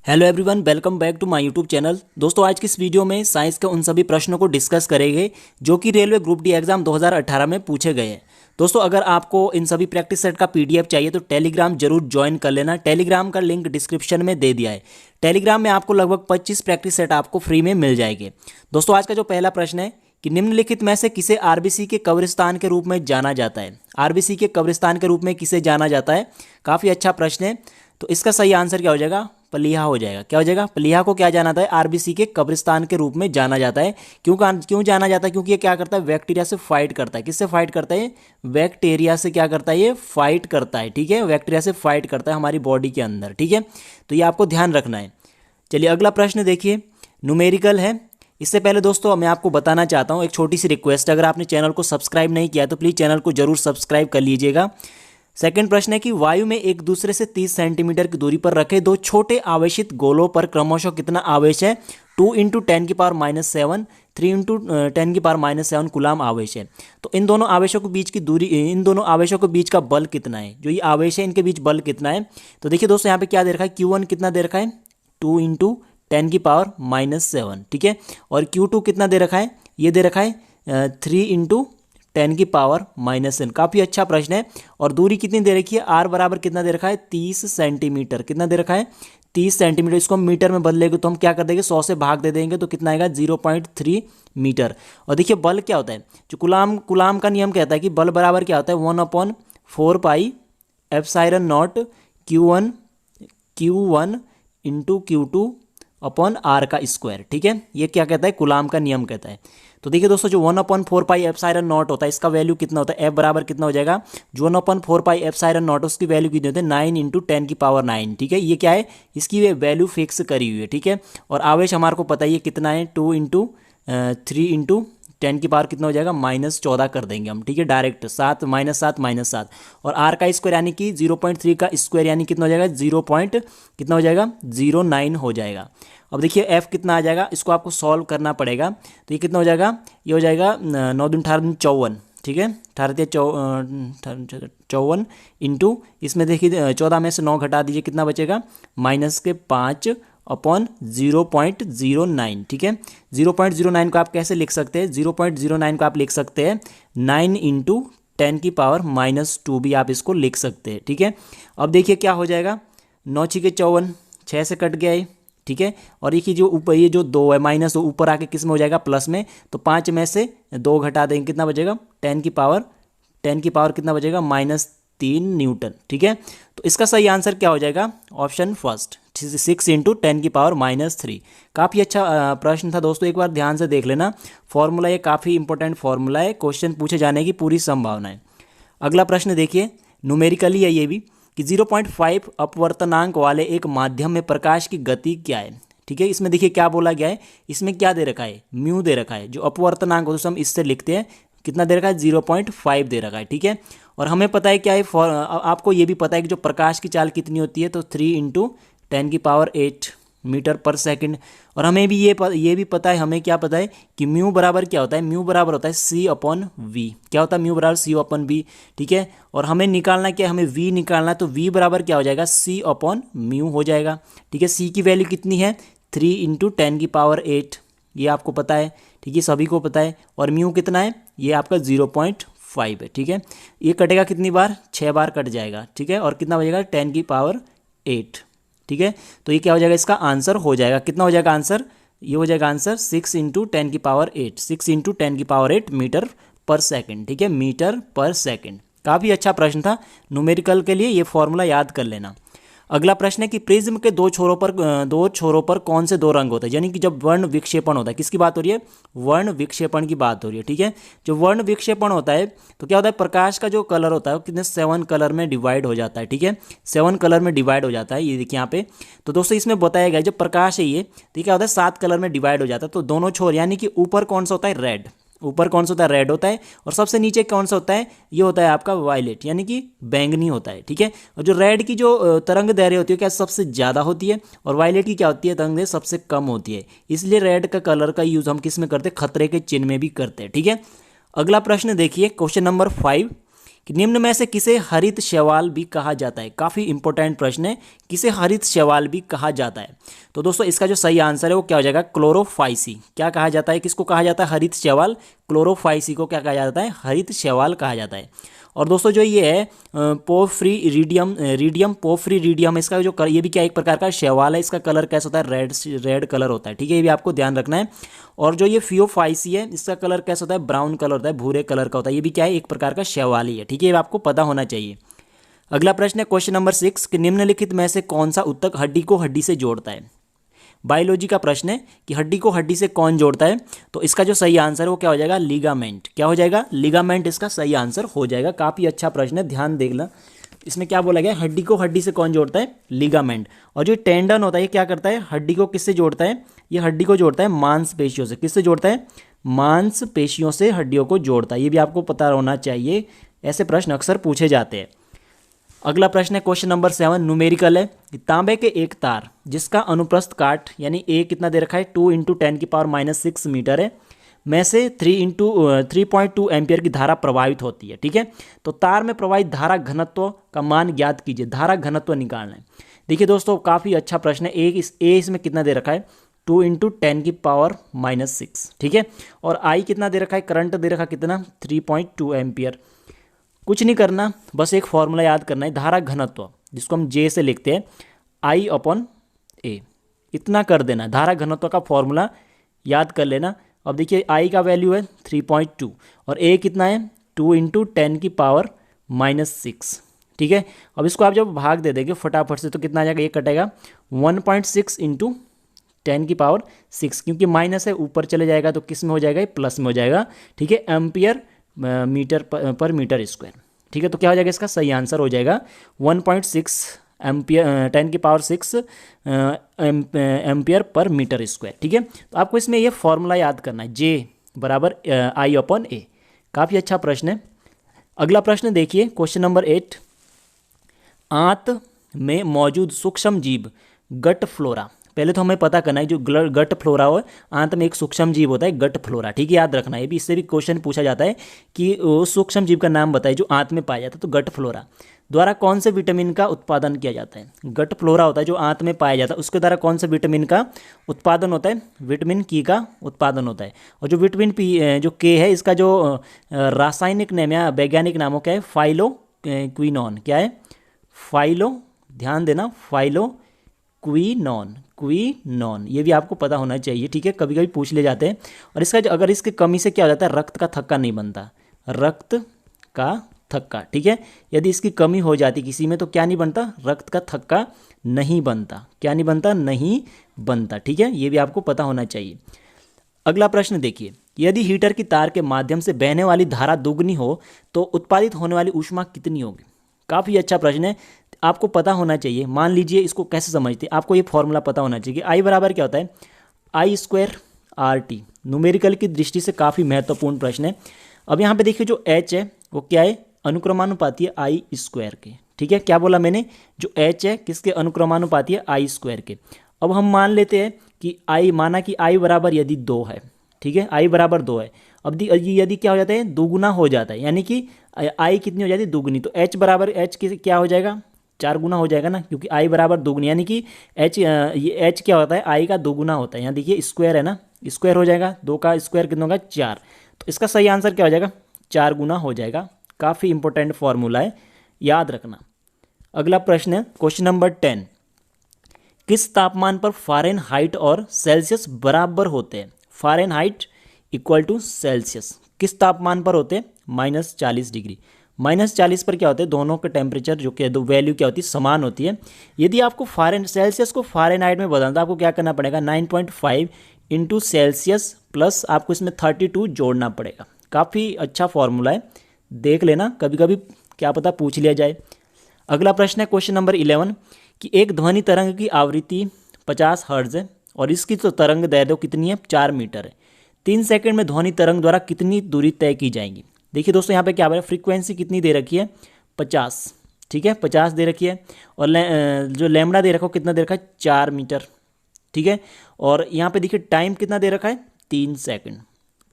Hello everyone, welcome back to my YouTube channel. दोस्तों, आज की इस वीडियो में साइंस के उन सभी प्रश्नों को डिस्कस करेंगे जो कि रेलवे ग्रुप डी एग्जाम 2018 में पूछे गए हैं। दोस्तों, अगर आपको इन सभी प्रैक्टिस सेट का पीडीएफ चाहिए तो टेलीग्राम जरूर ज्वाइन कर लेना। टेलीग्राम का लिंक डिस्क्रिप्शन में दे दिया है। टेलीग्राम में आपको लगभग 25 प्रैक्टिस सेट आपको फ्री में मिल जाएंगे। दोस्तों, आज का जो पहला प्रश्न है कि निम्नलिखित में से किसे आरबीसी के कब्रिस्तान के रूप में जाना जाता है। आरबीसी के कब्रिस्तान के रूप में किसे जाना जाता है? काफ़ी अच्छा प्रश्न है। तो इसका सही आंसर क्या हो जाएगा? पलिहा हो जाएगा। क्या हो जाएगा? पलिहा को क्या जाना जाता है? आरबीसी के कब्रिस्तान के रूप में जाना जाता है। क्यों जाना जाता है? क्योंकि ये क्या करता है? बैक्टीरिया से फाइट करता है। किससे फाइट करता है? बैक्टीरिया से क्या करता है? ये फाइट करता है। ठीक है, बैक्टीरिया से फाइट करता है हमारी बॉडी के अंदर। ठीक है, तो ये आपको ध्यान रखना है। चलिए अगला प्रश्न देखिए, न्यूमेरिकल है। इससे पहले दोस्तों मैं आपको बताना चाहता हूँ एक छोटी सी रिक्वेस्ट, अगर आपने चैनल को सब्सक्राइब नहीं किया तो प्लीज़ चैनल को जरूर सब्सक्राइब कर लीजिएगा। सेकंड प्रश्न है कि वायु में एक दूसरे से 30 सेंटीमीटर की दूरी पर रखे दो छोटे आवेशित गोलों पर क्रमशः कितना आवेश है? 2 × 10⁻⁷, 3 × 10⁻⁷ कूलाम आवेश है। तो इन दोनों आवेशों के बीच की दूरी, इन दोनों आवेशों के बीच का बल कितना है? जो ये आवेश है इनके बीच बल कितना है? तो देखिए दोस्तों, यहाँ पे क्या दे रखा है? Q1 कितना दे रखा है? 2 × 10⁻⁷। ठीक है, और Q2 कितना दे रखा है? ये दे रखा है 3 × 10⁻⁷। काफ़ी अच्छा प्रश्न है। और दूरी कितनी दे रखी है? R बराबर कितना दे रखा है? 30 सेंटीमीटर। कितना दे रखा है? 30 सेंटीमीटर। इसको हम मीटर में बदलेंगे तो हम क्या कर देंगे? 100 से भाग दे देंगे तो कितना आएगा? 0.3 मीटर। और देखिए बल क्या होता है? जो कुलाम का नियम कहता है कि बल बराबर क्या होता है? 1/4πε0 Q1 × Q2/R का स्क्वायर। ठीक है, ये क्या कहता है? कुलाम का नियम कहता है। तो देखिए दोस्तों, जो 1/4πε0 होता है इसका वैल्यू कितना होता है? F बराबर कितना हो जाएगा? जो 1/4πε0 उसकी वैल्यू कितनी होती है? 9 × 10⁹। ठीक है, ये क्या है? इसकी वैल्यू फिक्स करी हुई है। ठीक है, और आवेश हमारे को पता है ये कितना है? 2 × 3 × 10 की पावर कितना हो जाएगा? -14 कर देंगे हम। ठीक है, डायरेक्ट 7 -7 और R का स्क्वायर यानी कि 0.3 का स्क्वायर यानी कितना हो जाएगा? कितना हो जाएगा? 0.9 हो जाएगा। अब देखिए F कितना आ जाएगा, इसको आपको सॉल्व करना पड़ेगा। तो ये कितना हो जाएगा? ये हो जाएगा 9 दूनी 18 54। ठीक है, 54 इंटू, इसमें देखिए 14 में से 9 घटा दीजिए, कितना बचेगा? -5/0.09। ठीक है, 0.09 को आप कैसे लिख सकते हैं? 0.09 को आप लिख सकते हैं 9 × 10⁻⁻2 भी आप इसको लिख सकते हैं। ठीक है, अब देखिए क्या हो जाएगा? 9 × 6 = 54, 6 से कट गया है। ठीक है, और ये जो ऊपर ये जो 2 है माइनस ऊपर आके किस में हो जाएगा? प्लस में। तो 5 में से 2 घटा देंगे, कितना बचेगा? 10 की पावर कितना बचेगा? -3 न्यूटन। ठीक है, तो इसका सही आंसर क्या हो जाएगा? ऑप्शन फर्स्ट, 6 × 10⁻³ काफ़ी अच्छा प्रश्न था दोस्तों, एक बार ध्यान से देख लेना। फॉर्मूला ये काफ़ी इंपॉर्टेंट फॉर्मूला है, क्वेश्चन पूछे जाने की पूरी संभावना है। अगला प्रश्न देखिए, न्यूमेरिकली है ये भी, कि 0.5 अपवर्तनांक वाले एक माध्यम में प्रकाश की गति क्या है? ठीक है, इसमें देखिए क्या बोला गया है, इसमें क्या दे रखा है? म्यू दे रखा है। जो अपवर्तनांक होता है हम इससे लिखते हैं, कितना दे रखा है? 0.5 दे रखा है। ठीक है, और हमें पता है क्या है, आपको ये भी पता है कि जो प्रकाश की चाल कितनी होती है? तो 3 × 10⁸ मीटर पर सेकंड। और हमें भी ये भी पता है, हमें क्या पता है कि म्यू बराबर क्या होता है? म्यू बराबर होता है C/V। क्या होता है? म्यू बराबर C/V। ठीक है, और हमें निकालना क्या है? हमें V निकालना है। तो V बराबर क्या हो जाएगा? C/μ हो जाएगा। ठीक है, C की वैल्यू कितनी है? 3 × 10⁸ ये आपको पता है। ठीक है, सभी को पता है। और म्यू कितना है? ये आपका 0.5 है। ठीक है, ये कटेगा कितनी बार? 6 बार कट जाएगा। ठीक है, और कितना बचेगा? 10⁸। ठीक है, तो ये क्या हो जाएगा? इसका आंसर हो जाएगा, कितना हो जाएगा आंसर? ये हो जाएगा आंसर 6 × 10⁸, 6 × 10⁸ मीटर पर सेकंड। ठीक है, मीटर पर सेकंड। काफ़ी अच्छा प्रश्न था, न्यूमेरिकल के लिए ये फॉर्मूला याद कर लेना। अगला प्रश्न है कि प्रिज्म के दो छोरों पर कौन से दो रंग होते हैं? यानी कि जब वर्ण विक्षेपण होता है, किसकी बात हो रही है? वर्ण विक्षेपण की बात हो रही है। ठीक है, जो वर्ण विक्षेपण होता है तो क्या होता है? प्रकाश का जो कलर होता है वो कितने 7 कलर में डिवाइड हो जाता है। ठीक है, 7 कलर में डिवाइड हो जाता है। ये देखिए यहाँ पे, तो दोस्तों इसमें बताया गया जो प्रकाश है ये, तो क्या होता है? 7 कलर में डिवाइड हो जाता है। तो दोनों छोर, यानी कि ऊपर कौन सा होता है? रेड। ऊपर कौन सा होता है? रेड होता है। और सबसे नीचे कौन सा होता है? ये होता है आपका वायलेट, यानी कि बैंगनी होता है। ठीक है, और जो रेड की जो तरंग दैर्ध्य होती है क्या सबसे ज़्यादा होती है, और वायलेट की क्या होती है? तरंग दैर्ध्य सबसे कम होती है। इसलिए रेड का कलर का यूज़ हम किस में करते हैं? खतरे के चिन्ह में भी करते हैं। ठीक है, अगला प्रश्न देखिए, क्वेश्चन नंबर 5, कि निम्न में से किसे हरित शैवाल भी कहा जाता है। काफ़ी इंपॉर्टेंट प्रश्न है, किसे हरित शैवाल भी कहा जाता है। तो दोस्तों इसका जो सही आंसर है वो क्या हो जाएगा, क्लोरोफाइसी। क्या कहा जाता है, किसको कहा जाता है, हरित शैवाल। क्लोरोफाइसी को क्या कहा जाता है, हरित शैवाल कहा जाता है। और दोस्तों जो ये है रीडियम पोफ्रीरिडियम, इसका जो ये भी क्या एक प्रकार का शैवाल है। इसका कलर कैसा होता है, रेड कलर होता है, ठीक है, ये भी आपको ध्यान रखना है। और जो ये फियोफाइसी है, इसका कलर कैसा होता है, ब्राउन कलर होता है, भूरे कलर का होता है। ये भी क्या है, एक प्रकार का शैवाल ही है, ठीक है, ये आपको पता होना चाहिए। अगला प्रश्न है क्वेश्चन नंबर 6 कि निम्नलिखित में से कौन सा ऊतक हड्डी को हड्डी से जोड़ता है। बायोलॉजी का प्रश्न है कि हड्डी को हड्डी से कौन जोड़ता है। तो इसका जो सही आंसर है वो क्या हो जाएगा, लिगामेंट। क्या हो जाएगा, लिगामेंट इसका सही आंसर हो जाएगा। काफ़ी अच्छा प्रश्न है, ध्यान देखना। इसमें क्या बोला गया, हड्डी को हड्डी से कौन जोड़ता है, लिगामेंट। और जो टेंडन होता है ये क्या करता है, हड्डी को किससे जोड़ता है, ये हड्डी को जोड़ता है मांसपेशियों से। किससे जोड़ता है, मांसपेशियों से हड्डियों को जोड़ता है। ये भी आपको पता होना चाहिए, ऐसे प्रश्न अक्सर पूछे जाते हैं। अगला प्रश्न है क्वेश्चन नंबर 7, न्यूमेरिकल है। तांबे के एक तार जिसका अनुप्रस्थ काट यानी ए कितना दे रखा है, 2 × 10⁻⁻6 मीटर है, में से 3.2 एम्पियर की धारा प्रवाहित होती है, ठीक है। तो तार में प्रवाहित धारा घनत्व का मान ज्ञात कीजिए। धारा घनत्व निकालना है। देखिए दोस्तों काफ़ी अच्छा प्रश्न है। इसमें कितना दे रखा है, 2 × 10⁻⁻6, ठीक है। और आई कितना दे रखा है, करंट दे रखा कितना, 3.2 एम्पियर। कुछ नहीं करना, बस एक फॉर्मूला याद करना है, धारा घनत्व जिसको हम जे से लिखते हैं, I/A, इतना कर देना। धारा घनत्व का फॉर्मूला याद कर लेना। अब देखिए आई का वैल्यू है 3.2 और ए कितना है, 2 × 10⁻⁻6, ठीक है। अब इसको आप जब भाग दे देंगे फटाफट से तो कितना आ जाएगा, ये कटेगा 1.6 × 10⁻6, क्योंकि माइनस है ऊपर चले जाएगा तो किस में हो जाएगा, प्लस में हो जाएगा, ठीक है, एम्पियर मीटर पर मीटर स्क्वायर, ठीक है। तो क्या हो जाएगा, इसका सही आंसर हो जाएगा 1.6 ampere 10⁻6 ampere per metre square, ठीक है। तो आपको इसमें ये फॉर्मूला याद करना है, जे बराबर I/A। काफ़ी अच्छा प्रश्न है। अगला प्रश्न देखिए क्वेश्चन नंबर 8, आंत में मौजूद सूक्ष्म जीव गट फ्लोरा। पहले तो हमें पता करना है जो गट फ्लोरा हो, आंत में एक सूक्ष्म जीव होता है गट फ्लोरा, ठीक है, याद रखना है। ये भी इससे भी क्वेश्चन पूछा जाता है कि उस सूक्ष्म जीव का नाम बताइए जो आंत में पाया जाता है। तो गट फ्लोरा द्वारा कौन से विटामिन का उत्पादन किया जाता है। गट फ्लोरा होता है जो आंत में पाया जाता है, उसके द्वारा कौन से विटामिन का उत्पादन होता है, विटामिन की का उत्पादन होता है। और जो विटामिन पी जो के है, इसका जो रासायनिक नाम या वैज्ञानिक नाम हो क्या है, फाइलोक्विनोन। क्या है, ध्यान देना, फाइलोक्विनोन, ये भी आपको पता होना चाहिए, ठीक है, कभी कभी पूछ ले जाते हैं। और इसका जो अगर इसकी कमी से क्या हो जाता है, रक्त का थक्का नहीं बनता, रक्त का थक्का, ठीक है। यदि इसकी कमी हो जाती किसी में तो क्या नहीं बनता, रक्त का थक्का नहीं बनता। क्या नहीं बनता, नहीं बनता, ठीक है, ये भी आपको पता होना चाहिए। अगला प्रश्न देखिए, यदि हीटर की तार के माध्यम से बहने वाली धारा दुगनी हो तो उत्पादित होने वाली ऊष्मा कितनी होगी। काफ़ी अच्छा प्रश्न है, आपको पता होना चाहिए। मान लीजिए इसको कैसे समझते हैं, आपको ये फॉर्मूला पता होना चाहिए कि आई बराबर क्या होता है, I²RT। न्यूमेरिकल की दृष्टि से काफ़ी महत्वपूर्ण प्रश्न है। अब यहाँ पे देखिए जो H है वो क्या है, अनुक्रमानुपाती है I² के, ठीक है। क्या बोला मैंने, जो H है किसके अनुक्रमानुपाती है, I² के। अब हम मान लेते हैं कि I, माना कि I बराबर यदि 2 है, ठीक है, I बराबर 2 है। अब यदि क्या हो जाता है, दुगुना हो जाता है, यानी कि I कितनी हो जाती है, दुगनी। तो H बराबर H की क्या हो जाएगा, 4 गुना हो जाएगा ना, क्योंकि I बराबर दुगनी, यानी कि ये H क्या होता है, I का दुगुना होता है। यहाँ देखिए स्क्वायर है ना, स्क्वायर हो जाएगा, 2 का स्क्वायर कितना होगा, 4। तो इसका सही आंसर क्या हो जाएगा, 4 गुना हो जाएगा। काफ़ी इंपॉर्टेंट फॉर्मूला है, याद रखना। अगला प्रश्न है क्वेश्चन नंबर 10, किस तापमान पर फ़ारेनहाइट और सेल्सियस बराबर होते हैं। फ़ारेनहाइट = सेल्सियस किस तापमान पर होते हैं, -40 डिग्री। -40 पर क्या होते हैं, दोनों के टेम्परेचर जो कि वैल्यू क्या होती है, समान होती है। यदि आपको सेल्सियस को फ़ारेनहाइट में बदलना, आपको क्या करना पड़ेगा, 9.5 × सेल्सियस प्लस आपको इसमें 32 जोड़ना पड़ेगा। काफ़ी अच्छा फॉर्मूला है, देख लेना, कभी कभी क्या पता पूछ लिया जाए। अगला प्रश्न है क्वेश्चन नंबर 11 कि एक ध्वनि तरंग की आवृत्ति 50 हर्ट्ज है और इसकी तो तरंग दैर्ध्य कितनी है, 4 मीटर है। 3 सेकंड में ध्वनि तरंग द्वारा कितनी दूरी तय की जाएगी। देखिए दोस्तों यहाँ पे क्या है, फ्रीक्वेंसी कितनी दे रखी है, 50, ठीक है, 50 दे रखी है। और जो लैम्बडा दे रखा है कितना दे रखा है, 4 मीटर, ठीक है। और यहाँ पे देखिए टाइम कितना दे रखा है, 3 सेकंड।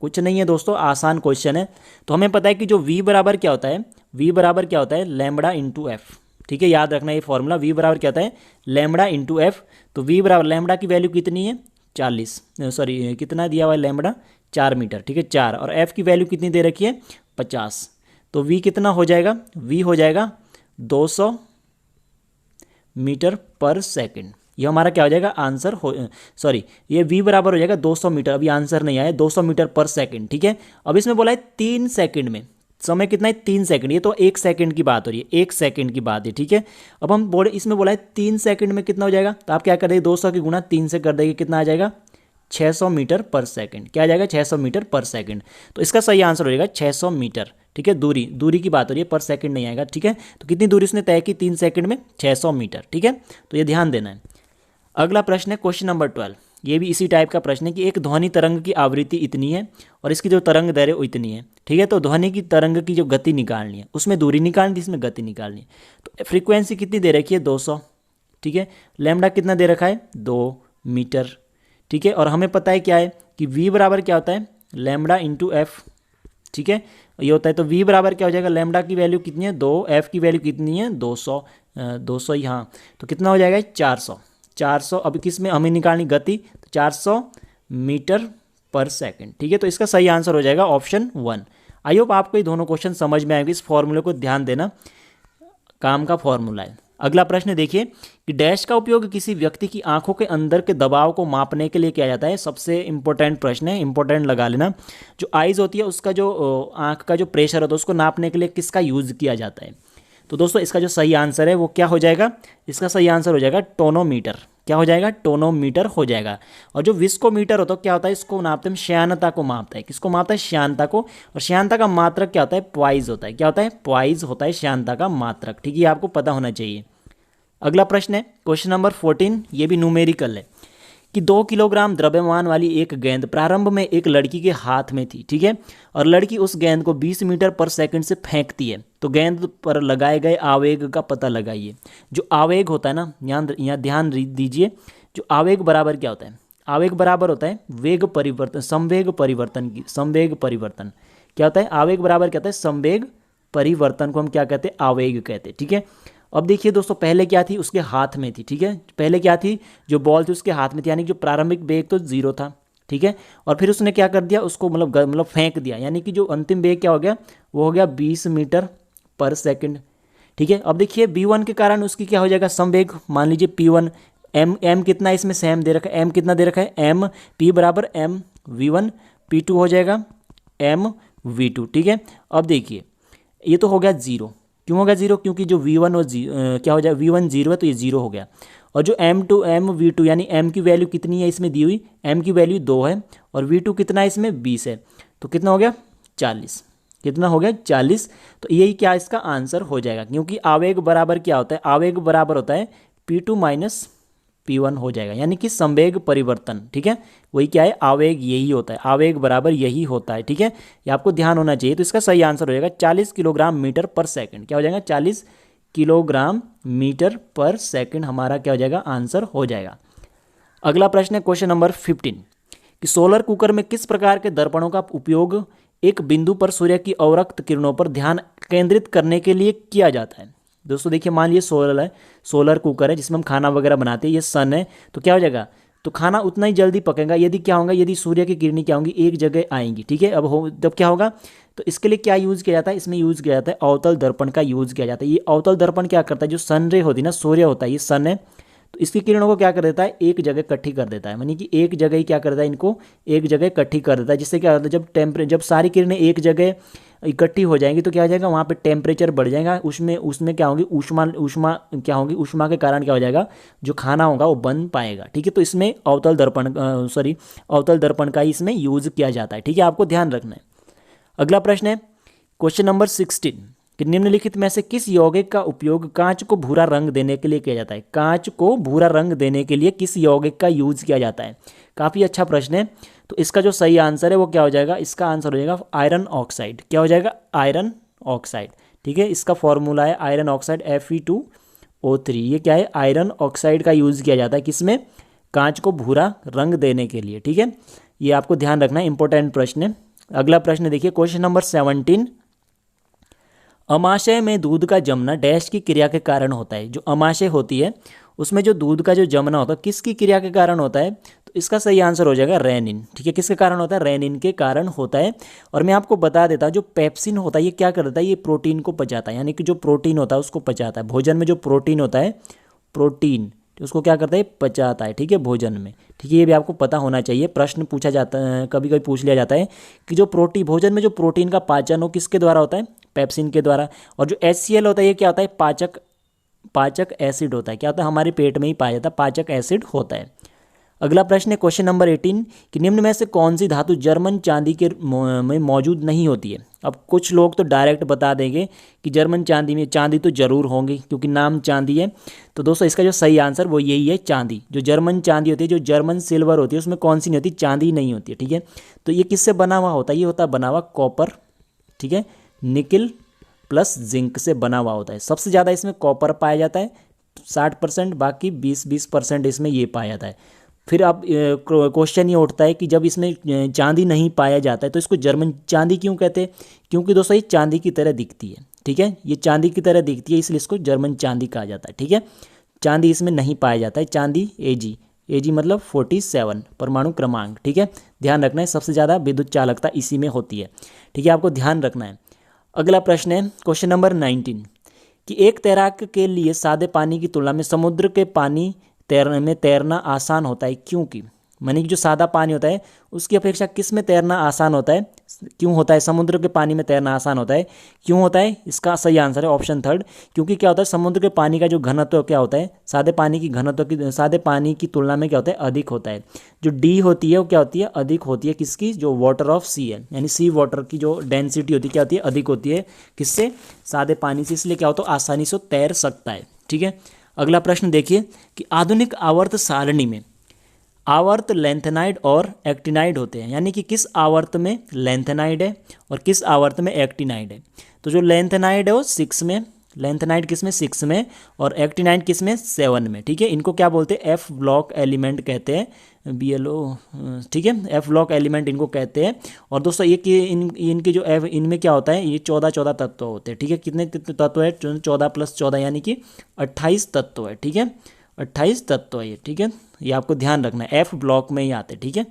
कुछ नहीं है दोस्तों, आसान क्वेश्चन है। तो हमें पता है कि जो v बराबर क्या होता है, v बराबर क्या होता है, लैम्बडा इंटू एफ। ठीक है, याद रखना ये फॉर्मूला, v बराबर क्या होता है, लैम्बडा इंटू एफ। तो v बराबर लैम्बडा की वैल्यू कितनी है 40, सॉरी कितना दिया हुआ है लैम्बडा 4 मीटर। ठीक है 4, और f की वैल्यू कितनी दे रखी है 50। तो v कितना हो जाएगा, v हो जाएगा 200 मीटर पर सेकंड। ये हमारा क्या हो जाएगा आंसर हो, सॉरी ये v बराबर हो जाएगा 200 मीटर, अभी आंसर नहीं आया, 200 मीटर पर सेकंड। ठीक है, अब इसमें बोला है 3 सेकंड में, समय कितना है 3 सेकंड, ये तो 1 सेकंड की बात हो रही है, 1 सेकंड की बात है। ठीक है, अब हम बोले इसमें बोला है 3 सेकंड में कितना हो जाएगा, तो आप क्या कर देंगे 200 की गुणा 3 से कर देंगे, कितना आ जाएगा 600 मीटर पर सेकंड। क्या आ जाएगा 600 मीटर पर सेकंड। तो इसका सही आंसर हो जाएगा 600 मीटर। ठीक है, दूरी की बात हो रही है, पर सेकंड नहीं आएगा। ठीक है, तो कितनी दूरी उसने तय की 3 सेकंड में, 600 मीटर। ठीक है, तो ये ध्यान देना है। अगला प्रश्न है क्वेश्चन नंबर 12। ये भी इसी टाइप का प्रश्न है कि एक ध्वनि तरंग की आवृत्ति इतनी है और इसकी जो तरंग दैर्घ्य वो इतनी है। ठीक है, तो ध्वनि की तरंग की जो गति निकालनी है, उसमें दूरी निकालनी थी, इसमें गति निकालनी है। तो फ्रीक्वेंसी कितनी दे रखी है 200। ठीक है, लैम्बडा कितना दे रखा है 2 मीटर। ठीक है, और हमें पता है क्या है कि v बराबर क्या होता है लैम्बडा इंटू एफ। ठीक है, ये होता है। तो v बराबर क्या हो जाएगा, लैम्बडा की वैल्यू कितनी है 2, f की वैल्यू कितनी है 200, 200 यहाँ, तो कितना हो जाएगा 400। 400 अब किस में हमें निकालनी गति, तो 400 मीटर पर सेकंड। ठीक है, तो इसका सही आंसर हो जाएगा ऑप्शन 1। आई होप आपको ये दोनों क्वेश्चन समझ में आएंगे, इस फॉर्मूले को ध्यान देना, काम का फॉर्मूला है। अगला प्रश्न देखिए कि डैश का उपयोग किसी व्यक्ति की आंखों के अंदर के दबाव को मापने के लिए किया जाता है। सबसे इंपॉर्टेंट प्रश्न है, इंपॉर्टेंट लगा लेना। जो आइज होती है उसका जो आंख का जो प्रेशर होता है उसको नापने के लिए किसका यूज़ किया जाता है। तो दोस्तों इसका जो सही आंसर है वो क्या हो जाएगा, इसका सही आंसर हो जाएगा टोनोमीटर। क्या हो जाएगा टोनोमीटर हो जाएगा। और जो विस्कोमीटर होता है क्या होता है, इसको नापते हैं श्यानता को मापता है, किसको मापता है श्यानता को। और श्यानता का मात्रक क्या होता है प्वाइज होता है। क्या होता है प्वाइज होता है श्यानता का मात्रक। ठीक है, ये आपको पता होना चाहिए। अगला प्रश्न है क्वेश्चन नंबर 14। ये भी न्यूमेरिकल है कि 2 किलोग्राम द्रव्यमान वाली एक गेंद प्रारंभ में एक लड़की के हाथ में थी। ठीक है, और लड़की उस गेंद को 20 मीटर पर सेकंड से फेंकती है। तो गेंद पर लगाए गए आवेग का पता लगाइए। जो आवेग होता है ना, यहाँ ध्यान दीजिए, जो आवेग बराबर क्या होता है, आवेग बराबर होता है वेग परिवर्तन, संवेग परिवर्तन की, संवेग परिवर्तन। क्या होता है आवेग बराबर क्या होता है संवेग परिवर्तन को हम क्या कहते हैं आवेग कहते हैं। ठीक है, अब देखिए दोस्तों पहले क्या थी उसके हाथ में थी। ठीक है, पहले क्या थी जो बॉल थी उसके हाथ में थी, यानी जो प्रारंभिक वेग तो 0 था। ठीक है, और फिर उसने क्या कर दिया उसको मतलब फेंक दिया, यानी कि जो अंतिम वेग क्या हो गया वो हो गया 20 मीटर पर सेकंड। ठीक है, अब देखिए v1 के कारण उसकी क्या हो जाएगा संवेग, मान लीजिए p1, m कितना इसमें सेम दे रखा है, m कितना दे रखा है m, p बराबर m v1, p2 हो जाएगा m v2। ठीक है, अब देखिए ये तो हो गया 0। क्यों हो गया 0, क्योंकि जो v1 और क्या हो जाएगा v1 0 है तो ये 0 हो गया। और जो m2 m v2 यानी m की वैल्यू कितनी है इसमें दी हुई, m की वैल्यू 2 है और v2 कितना है इसमें 20 है, तो कितना हो गया 40। कितना हो गया 40। तो यही क्या इसका आंसर हो जाएगा, क्योंकि आवेग बराबर क्या होता है, आवेग बराबर होता है p2 माइनस p1 हो जाएगा, यानी कि संवेग परिवर्तन। ठीक है, वही क्या है आवेग यही होता है, आवेग बराबर यही होता है। ठीक है, ये आपको ध्यान होना चाहिए। तो इसका सही आंसर हो जाएगा 40 किलोग्राम मीटर पर सेकंड। क्या हो जाएगा 40 किलोग्राम मीटर पर सेकंड हमारा क्या हो जाएगा आंसर हो जाएगा। अगला प्रश्न है क्वेश्चन नंबर 15 कि सोलर कुकर में किस प्रकार के दर्पणों का उपयोग एक बिंदु पर सूर्य की अवरक्त किरणों पर ध्यान केंद्रित करने के लिए किया जाता है। दोस्तों देखिए मान लीजिए सोलर कुकर है जिसमें हम खाना वगैरह बनाते हैं, ये सन है, तो क्या हो जाएगा तो खाना उतना ही जल्दी पकेगा यदि क्या होगा, यदि सूर्य की किरणें क्या होंगी एक जगह आएंगी। ठीक है, जब क्या होगा तो इसके लिए क्या यूज़ किया जाता है, इसमें यूज़ किया जाता है अवतल दर्पण का यूज़ किया जाता है। ये अवतल दर्पण क्या करता है, जो सन रे होती है ना, सूर्य होता है, ये सन है, तो इसकी किरणों को क्या कर देता है एक जगह इकट्ठी कर देता है, यानी कि एक जगह ही क्या करता है इनको एक जगह इकट्ठी कर देता है, जिससे क्या होता है जब सारी किरणें एक जगह इकट्ठी हो जाएंगी तो क्या हो जाएगा वहाँ पे टेम्परेचर बढ़ जाएगा, उसमें क्या होगी ऊष्मा क्या होगी, ऊष्मा के कारण क्या हो जाएगा जो खाना होगा वो बन पाएगा। ठीक है, तो इसमें अवतल दर्पण का ही इसमें यूज़ किया जाता है। ठीक है, आपको ध्यान रखना है। अगला प्रश्न है क्वेश्चन नंबर 16 कि निम्नलिखित में से किस यौगिक का उपयोग कांच को भूरा रंग देने के लिए किया जाता है। कांच को भूरा रंग देने के लिए किस यौगिक का यूज किया जाता है, काफ़ी अच्छा प्रश्न है। तो इसका जो सही आंसर है वो क्या हो जाएगा, इसका आंसर हो जाएगा आयरन ऑक्साइड। क्या हो जाएगा आयरन ऑक्साइड। ठीक है, इसका फॉर्मूला है आयरन ऑक्साइड Fe2O3। ये क्या है आयरन ऑक्साइड का यूज़ किया जाता है किसमें, कांच को भूरा रंग देने के लिए। ठीक है, ये आपको ध्यान रखना है, इंपॉर्टेंट प्रश्न है। अगला प्रश्न देखिए, क्वेश्चन नंबर 17, अमाशय में दूध का जमना डैश की क्रिया के कारण होता है। जो अमाशय होती है उसमें जो दूध का जो जमना होता है किसकी क्रिया के कारण होता है, तो इसका सही आंसर हो जाएगा रेनिन। ठीक है, किसके कारण होता है, रेनिन के कारण होता है। और मैं आपको बता देता हूँ, जो पेप्सिन होता है ये क्या करता है, ये प्रोटीन को पचाता है, यानी कि जो प्रोटीन होता है उसको पचाता है। भोजन में जो प्रोटीन होता है, प्रोटीन, तो उसको क्या करता है, पचाता है। ठीक है, भोजन में। ठीक है, ये भी आपको पता होना चाहिए, प्रश्न पूछा जाता है, कभी कभी पूछ लिया जाता है कि जो प्रोटीन, भोजन में जो प्रोटीन का पाचन हो किसके द्वारा होता है, पेप्सिन के द्वारा। और जो HCl होता है ये क्या होता है, पाचक एसिड होता है। क्या होता है, हमारे पेट में ही पाया जाता है, पाचक एसिड होता है। अगला प्रश्न है क्वेश्चन नंबर 18 कि निम्न में से कौन सी धातु जर्मन चांदी के में मौजूद नहीं होती है। अब कुछ लोग तो डायरेक्ट बता देंगे कि जर्मन चांदी में चांदी तो जरूर होंगी क्योंकि नाम चांदी है। तो दोस्तों इसका जो सही आंसर वो यही है, चांदी। जो जर्मन चांदी होती है, जो जर्मन सिल्वर होती है, उसमें कौन सी नहीं होती, चांदी नहीं होती है। ठीक है, तो ये किससे बना हुआ होता है, ये होता है बना हुआ कॉपर, ठीक है, निकिल प्लस जिंक से बना हुआ होता है। सबसे ज़्यादा इसमें कॉपर पाया जाता है 60%, बाकी 20% इसमें ये पाया जाता है। फिर अब क्वेश्चन ये उठता है कि जब इसमें चांदी नहीं पाया जाता है तो इसको जर्मन चांदी क्यों कहते हैं, क्योंकि दोस्तों ये चांदी की तरह दिखती है। ठीक है, ये चांदी की तरह दिखती है इसलिए इसको जर्मन चांदी कहा जाता है। ठीक है, चांदी इसमें नहीं पाया जाता है, चांदी Ag मतलब 47 परमाणु क्रमांक। ठीक है, ध्यान रखना है, सबसे ज़्यादा विद्युत चालकता इसी में होती है। ठीक है, आपको ध्यान रखना है। अगला प्रश्न है क्वेश्चन नंबर 19 कि एक तैराक के लिए सादे पानी की तुलना में समुद्र के पानी तैरना आसान होता है, क्योंकि मानी कि जो सादा पानी होता है उसकी अपेक्षा किस में तैरना आसान होता है, क्यों होता है, समुद्र के पानी में तैरना आसान होता है, क्यों होता है, इसका सही आंसर है ऑप्शन थर्ड। क्योंकि क्या होता है, समुद्र के पानी का जो घनत्व क्या होता है, सादे पानी की तुलना में क्या होता है, अधिक होता है। जो डी होती है वो क्या होती है, अधिक होती है किसकी, जो वाटर ऑफ सी है, यानी सी वाटर की जो डेंसिटी होती है क्या होती है, अधिक होती है किससे, सादे पानी से, इसलिए क्या होता है, आसानी से तैर सकता है। ठीक है, अगला प्रश्न देखिए कि आधुनिक आवर्त सारणी में आवर्त लेंथेनाइड और एक्टिनाइड होते हैं, यानी कि किस आवर्त में लेंथेनाइड है और किस आवर्त में एक्टिनाइड है। तो जो लेंथेनाइड है वो 6 में, लेंथेनाइड किस में, 6 में, और एक्टिनाइड किस में, 7 में। ठीक है, इनको क्या बोलते हैं, एफ ब्लॉक एलिमेंट कहते हैं, BLO। ठीक है, एफ ब्लॉक एलिमेंट इनको कहते हैं। और दोस्तों ये इनके जो एफ, इनमें क्या होता है, ये 14 तत्व होते हैं। ठीक है, कितने तत्व है, 14 + 14 यानी कि 28 तत्व है। ठीक है, 28 तत्व है ये। ठीक है, ये आपको ध्यान रखना है, एफ ब्लॉक में ही आते हैं। ठीक है,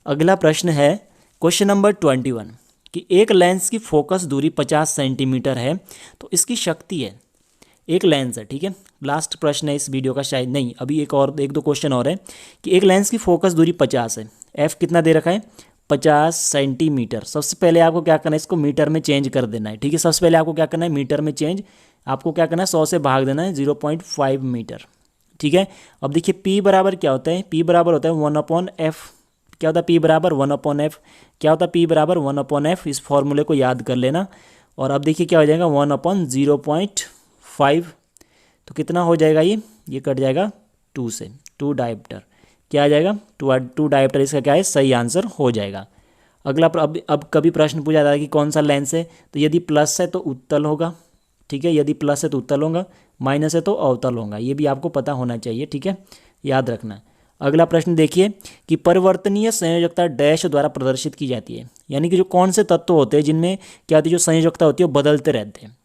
अगला प्रश्न है क्वेश्चन नंबर 21 कि एक लेंस की फोकस दूरी 50 सेंटीमीटर है तो इसकी शक्ति है, एक लेंस है। ठीक है, लास्ट प्रश्न है इस वीडियो का, शायद नहीं, अभी एक दो क्वेश्चन और है कि एक लेंस की फोकस दूरी 50 है, एफ कितना दे रखा है, 50 सेंटीमीटर। सबसे पहले आपको क्या करना है, इसको मीटर में चेंज कर देना है। ठीक है, सबसे पहले आपको क्या करना है, मीटर में चेंज, आपको क्या करना है, 100 से भाग देना है, 0.5 मीटर। ठीक है, अब देखिए P बराबर क्या होता है, P बराबर होता है 1/f। क्या होता है P बराबर 1/f, क्या होता है P बराबर 1/f, इस फॉर्मूले को याद कर लेना। और अब देखिए क्या हो जाएगा, 1/0.5, तो कितना हो जाएगा, ये कट जाएगा 2 से, 2 डायप्टर, क्या आ जाएगा, 2 डायप्टर, इसका क्या है, सही आंसर हो जाएगा। अगला अब कभी प्रश्न पूछा जाता है कि कौन सा लेंस है, तो यदि प्लस है तो उत्तल होगा। ठीक है, यदि प्लस है तो उत्तल होगा, माइनस है तो अवतल होगा, ये भी आपको पता होना चाहिए। ठीक है, याद रखना। अगला प्रश्न देखिए कि परिवर्तनीय संयोजकता डैश द्वारा प्रदर्शित की जाती है, यानी कि जो कौन से तत्व होते हैं जिनमें क्या होती है, जो संयोजकता होती है वो बदलते रहते हैं।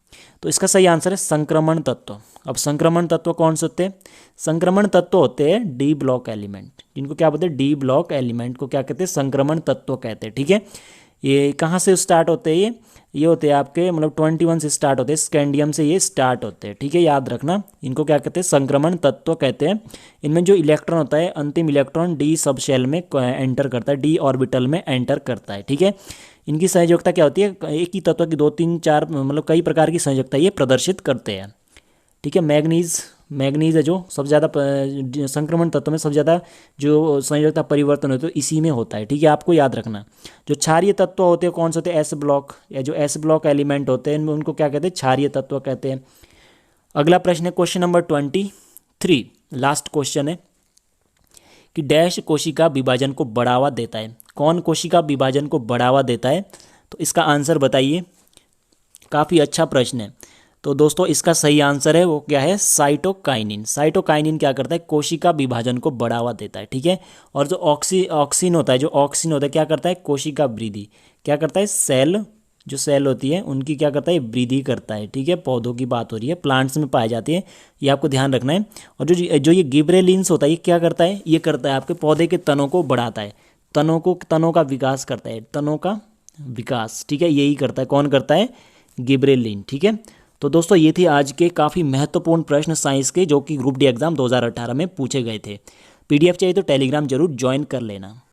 तो इसका सही आंसर है संक्रमण तत्व। अब संक्रमण तत्व कौन से होते हैं, संक्रमण तत्व होते हैं डी ब्लॉक एलिमेंट, जिनको क्या बोलते हैं, डी ब्लॉक एलिमेंट को क्या कहते हैं, संक्रमण तत्व कहते हैं। ठीक है, ये कहाँ से स्टार्ट होते हैं, ये होते हैं आपके मतलब 21 से स्टार्ट होते हैं, स्कैंडियम से ये स्टार्ट होते हैं। ठीक है, याद रखना, इनको क्या कहते हैं, संक्रमण तत्व कहते हैं। इनमें जो इलेक्ट्रॉन होता है, अंतिम इलेक्ट्रॉन डी सब शेल में एंटर करता है, डी ऑर्बिटल में एंटर करता है। ठीक है, इनकी संयोजकता क्या होती है, एक ही तत्व की 2 3 4 मतलब कई प्रकार की संयोजकता ये प्रदर्शित करते हैं। ठीक है, मैग्नीज है जो सबसे ज़्यादा संक्रमण तत्व में सबसे ज़्यादा जो संयोजकता परिवर्तन होता है इसी में होता है। ठीक है, आपको याद रखना। जो क्षारीय तत्व होते हैं कौन से होते हैं, एस ब्लॉक, या जो एस ब्लॉक एलिमेंट होते हैं उनको क्या कहते हैं, क्षारीय तत्व कहते हैं। अगला प्रश्न है क्वेश्चन नंबर 23, लास्ट क्वेश्चन है कि डैश कोशिका विभाजन को बढ़ावा देता है, कौन कोशिका विभाजन को बढ़ावा देता है, तो इसका आंसर बताइए। काफ़ी अच्छा प्रश्न है। तो दोस्तों इसका सही आंसर है वो क्या है, साइटोकाइनिन। साइटोकाइनिन क्या करता है, कोशिका विभाजन को बढ़ावा देता है, ठीक है। और जो ऑक्सीन होता है, जो ऑक्सीन होता है क्या करता है, कोशिका वृद्धि क्या करता है, सेल जो सेल होती है उनकी क्या करता है, वृद्धि करता है, ठीक है। पौधों की बात हो रही है, प्लांट्स में पाई जाती है, ये आपको ध्यान रखना है। और जो ये गिबरेलिंस होता है ये क्या करता है, ये करता है आपके पौधे के तनों को बढ़ाता है, तनों का विकास करता है, तनों का विकास, ठीक है। यही करता है, कौन करता है, गिबरेलिन, ठीक है। तो दोस्तों ये थी आज के काफ़ी महत्वपूर्ण प्रश्न साइंस के जो कि ग्रुप डी एग्जाम 2018 में पूछे गए थे। पीडीएफ चाहिए तो टेलीग्राम जरूर ज्वाइन कर लेना।